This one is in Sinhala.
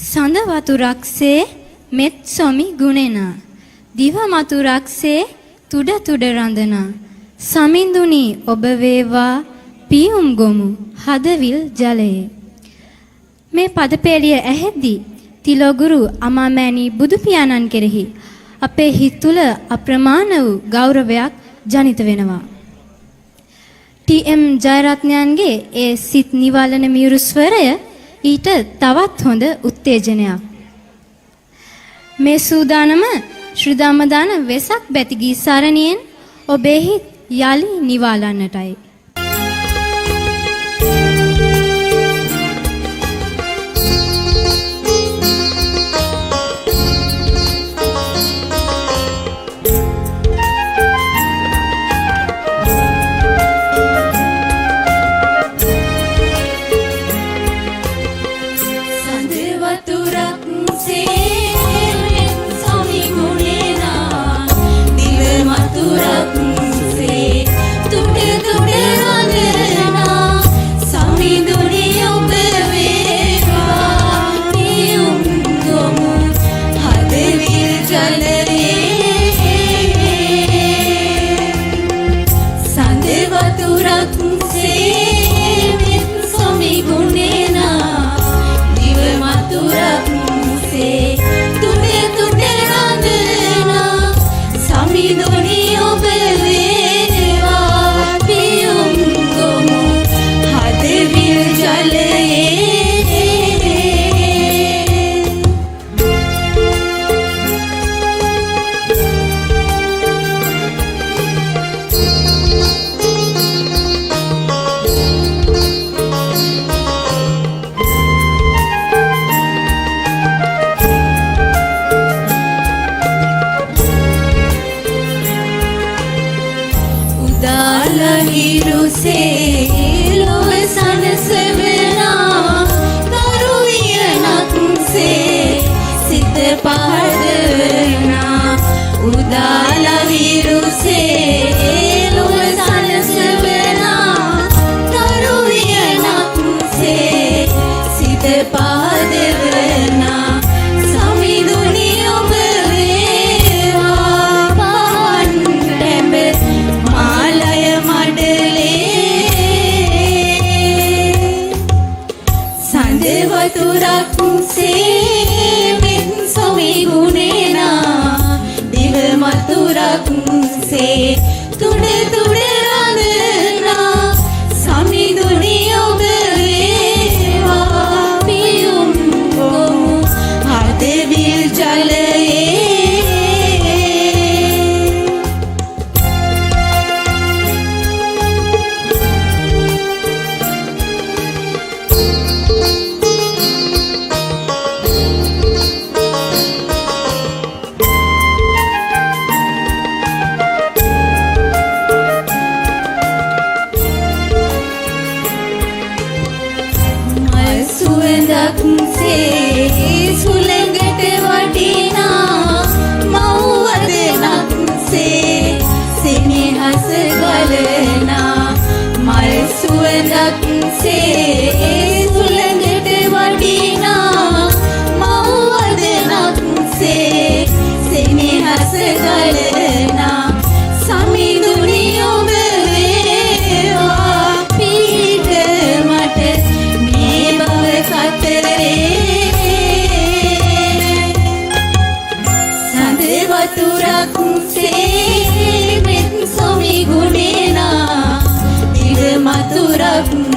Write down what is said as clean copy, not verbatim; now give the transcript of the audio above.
සඳ වතුරක්සේ මෙත් සොමි ගුණෙනා දිව මතුරක්සේ තුඩ තුඩ රඳනා සමිඳුනි ඔබ වේවා පියුම් ගොමු හදවිල් ජලයේ. මේ පදපේළිය ඇහෙද්දී තිලෝගුරු අමාමෑණී බුදු පියාණන් කෙරෙහි අපේ හිත තුළ අප්‍රමාණ වූ ගෞරවයක් ජනිත වෙනවා. ටී.එම්. ජයරත්නයන්ගේ ඒ සිත් නිවාලන මියුරු ස්වරය ඊට තවත් හොඳ උත්තේජනයක්. මේ සූදානම ශ්‍රී ධම්මදාන වෙසක් බැති ගී සරණියෙන් ඔබේ හිත් යලි නිවාලන්නටයි. Matura